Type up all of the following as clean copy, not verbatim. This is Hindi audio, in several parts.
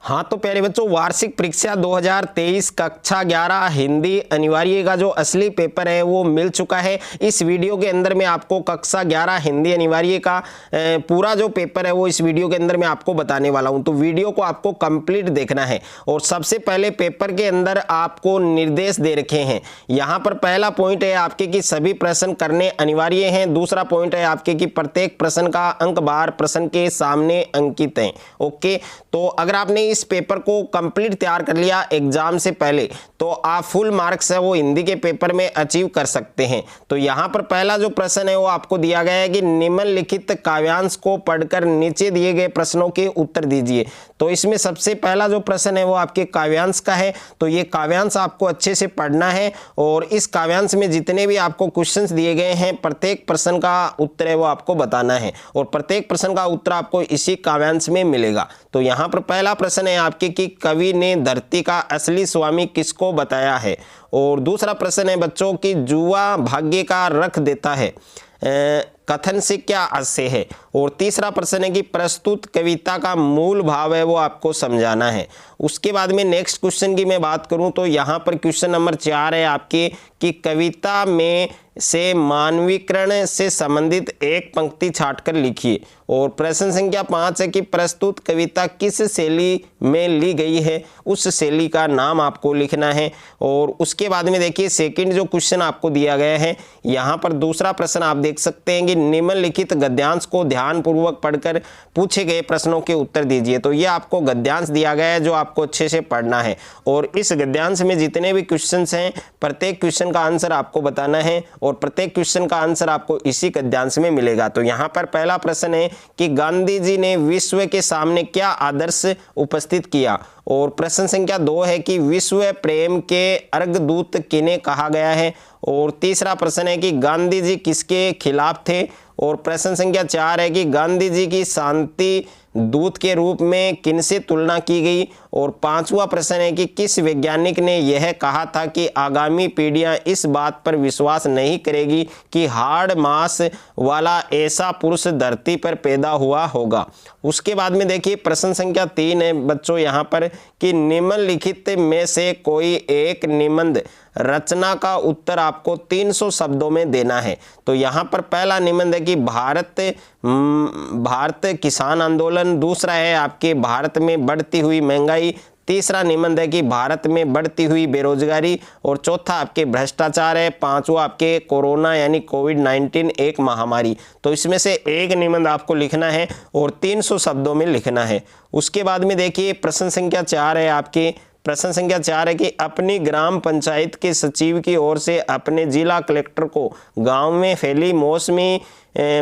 हाँ तो प्यारे बच्चों, वार्षिक परीक्षा 2023 कक्षा 11 हिंदी अनिवार्य का जो असली पेपर है वो मिल चुका है। इस वीडियो के अंदर मैं आपको कक्षा 11 हिंदी अनिवार्य का पूरा जो पेपर है वो इस वीडियो के अंदर मैं आपको बताने वाला हूं। तो वीडियो को आपको कंप्लीट देखना है। और सबसे पहले पेपर के अंदर आपको निर्देश दे रखे हैं। यहाँ पर पहला पॉइंट है आपके कि सभी प्रश्न करने अनिवार्य हैं। दूसरा पॉइंट है आपके कि प्रत्येक प्रश्न का अंक बार प्रश्न के सामने अंकित है। ओके, तो अगर आपने इस पेपर को कंप्लीट तैयार कर लिया एग्जाम से पहले तो आप फुल मार्क्स है वो हिंदी के पेपर में अचीव कर सकते हैं। तो यहाँ पर पहला जो प्रश्न है वो आपको दिया गया है कि निम्नलिखित काव्यांश को पढ़कर नीचे दिए गए प्रश्नों के उत्तर दीजिए। तो इसमें सबसे पहला जो प्रश्न है वो आपके काव्यांश का है। तो ये काव्यांश आपको अच्छे से पढ़ना है और इस काव्यांश में जितने भी आपको क्वेश्चंस दिए गए हैं प्रत्येक प्रश्न का उत्तर है वो आपको बताना है और प्रत्येक प्रश्न का उत्तर आपको इसी काव्यांश में मिलेगा। तो यहाँ पर पहला प्रश्न है आपके कि कवि ने धरती का असली स्वामी किसको बताया है। और दूसरा प्रश्न है बच्चों की जुआ भाग्य का रख देता है कथन से क्या आशय है। और तीसरा प्रश्न है कि प्रस्तुत कविता का मूल भाव है वो आपको समझाना है। उसके बाद में नेक्स्ट क्वेश्चन की मैं बात करूं तो यहाँ पर क्वेश्चन नंबर 4 है आपके कि कविता में से मानवीकरण से संबंधित एक पंक्ति छांटकर लिखिए। और प्रश्न संख्या 5 है कि प्रस्तुत कविता किस शैली में ली गई है, उस शैली का नाम आपको लिखना है। और उसके बाद में देखिए सेकंड जो क्वेश्चन आपको दिया गया है, यहाँ पर दूसरा प्रश्न आप देख सकते हैं कि निम्नलिखित गद्यांश को ध्यानपूर्वक पढ़कर पूछे गए प्रश्नों के उत्तर दीजिए। तो ये आपको गद्यांश दिया गया है जो आपको अच्छे से पढ़ना है और इस गद्यांश में जितने भी क्वेश्चंस हैं प्रत्येक क्वेश्चन का आंसर आपको बताना है और प्रत्येक क्वेश्चन का आंसर आपको इसी गद्यांश में मिलेगा। तो यहाँ पर पहला प्रश्न है कि गांधी जी ने विश्व के सामने क्या आदर्श उपस्थित किया। और प्रश्न संख्या 2 है कि विश्व प्रेम के अर्घदूत किन्हें कहा गया है। और तीसरा प्रश्न है कि गांधी जी किसके खिलाफ थे। और प्रश्न संख्या 4 है कि गांधी जी की शांति दूत के रूप में किनसे तुलना की गई। और पांचवा प्रश्न है कि किस वैज्ञानिक ने यह कहा था कि आगामी पीढ़ियां इस बात पर विश्वास नहीं करेगी कि हार्ड मास वाला ऐसा पुरुष धरती पर पैदा हुआ होगा। उसके बाद में देखिए प्रश्न संख्या 3 है बच्चों यहाँ पर कि निम्नलिखित में से कोई एक निबंध रचना का उत्तर आपको 300 शब्दों में देना है। तो यहाँ पर पहला निबंध है कि भारत किसान आंदोलन, दूसरा है आपके भारत में बढ़ती हुई महंगाई, तीसरा निबंध है कि भारत में बढ़ती हुई बेरोजगारी और चौथा आपके भ्रष्टाचार है, पांचवा आपके कोरोना यानी कोविड-19 एक महामारी। तो इसमें से एक निबंध आपको लिखना है और 300 शब्दों में लिखना है। उसके बाद में देखिए प्रश्न संख्या 4 है आपके प्रश्न संख्या 4 है कि अपनी ग्राम पंचायत के सचिव की ओर से अपने जिला कलेक्टर को गांव में फैली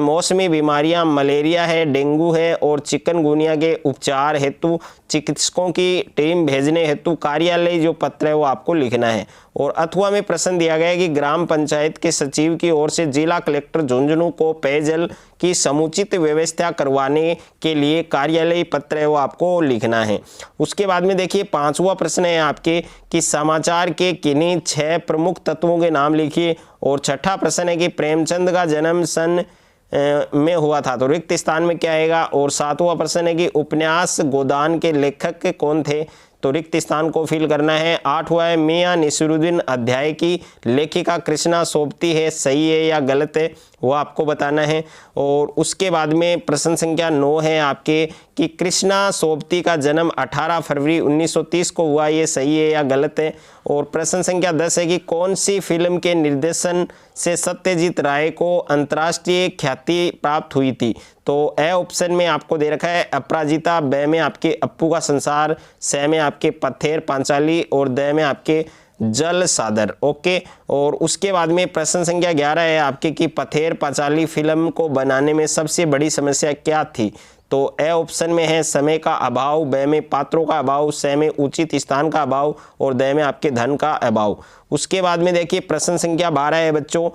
मौसमी बीमारियां मलेरिया है, डेंगू है और चिकनगुनिया के उपचार हेतु चिकित्सकों की टीम भेजने हेतु कार्यालय जो पत्र है वो आपको लिखना है। और अथवा में प्रश्न दिया गया है कि ग्राम पंचायत के सचिव की ओर से जिला कलेक्टर झुंझुनू को पेयजल की समुचित व्यवस्था करवाने के लिए कार्यालय पत्र है वो आपको लिखना है। उसके बाद में देखिए पांचवा प्रश्न है आपके कि समाचार के किन्हीं 6 प्रमुख तत्वों के नाम लिखिए। और छठा प्रश्न है कि प्रेमचंद का जन्म सन में हुआ था, तो रिक्त स्थान में क्या आएगा। और सातवां प्रश्न है कि उपन्यास गोदान के लेखक कौन थे, तो रिक्त स्थान को फिल करना है। आठवां है मियां नसीरुद्दीन अध्याय की लेखिका कृष्णा सोबती है, सही है या गलत है वो आपको बताना है। और उसके बाद में प्रश्न संख्या 9 है आपके कि कृष्णा सोबती का जन्म 18 फरवरी 1930 को हुआ, ये सही है या गलत है। और प्रश्न संख्या 10 है कि कौन सी फिल्म के निर्देशन से सत्यजीत राय को अंतर्राष्ट्रीय ख्याति प्राप्त हुई थी। तो ए ऑप्शन में आपको दे रखा है अपराजिता, ब में आपके अप्पू का संसार, स में आपके पथेर पांचाली और द में आपके जल सादर। ओके, और उसके बाद में प्रश्न संख्या 11 है आपके कि पथेर पांचाली फिल्म को बनाने में सबसे बड़ी समस्या क्या थी। तो ए ऑप्शन में है समय का अभाव, ब में पात्रों का अभाव, स में उचित स्थान का अभाव और द में आपके धन का अभाव। उसके बाद में देखिए प्रश्न संख्या 12 है बच्चों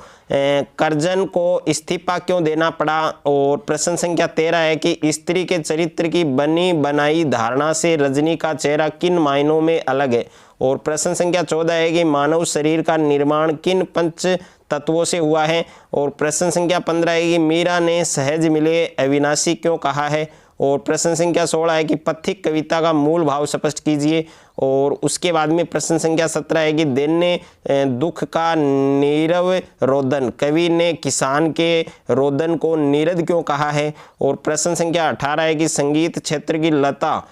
कर्जन को इस्तीफा क्यों देना पड़ा। और प्रश्न संख्या 13 है कि स्त्री के चरित्र की बनी बनाई धारणा से रजनी का चेहरा किन मायनों में अलग है। और प्रश्न संख्या 14 है कि मानव शरीर का निर्माण किन पंच तत्वों से हुआ है। और प्रश्न संख्या 15 है कि मीरा ने सहज मिले अविनाशी क्यों कहा है। और प्रश्न संख्या 16 है कि पथिक कविता का मूल भाव स्पष्ट कीजिए। और उसके बाद में प्रश्न संख्या 17 है कि दैन्य दुख का नीरव रोदन, कवि ने किसान के रोदन को नीरद क्यों कहा है। और प्रश्न संख्या 18 है कि संगीत क्षेत्र की लता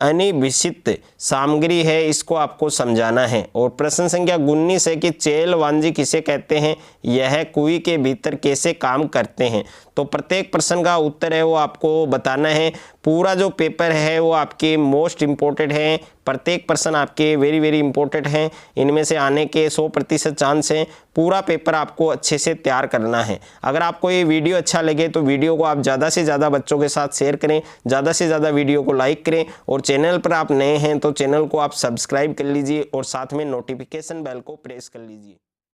अनिभिषिक्त सामग्री है, इसको आपको समझाना है। और प्रश्न संख्या 19 है कि चेल वांजी किसे कहते हैं, यह कुएं के भीतर कैसे काम करते हैं। तो प्रत्येक प्रश्न का उत्तर है वो आपको बताना है। पूरा जो पेपर है वो आपके मोस्ट इम्पोर्टेंट है, प्रत्येक प्रश्न आपके वेरी वेरी इंपॉर्टेंट हैं, इनमें से आने के 100% चांस हैं। पूरा पेपर आपको अच्छे से तैयार करना है। अगर आपको ये वीडियो अच्छा लगे तो वीडियो को आप ज़्यादा से ज़्यादा बच्चों के साथ शेयर करें, ज़्यादा से ज़्यादा वीडियो को लाइक करें, और चैनल पर आप नए हैं तो चैनल को आप सब्सक्राइब कर लीजिए और साथ में नोटिफिकेशन बेल को प्रेस कर लीजिए।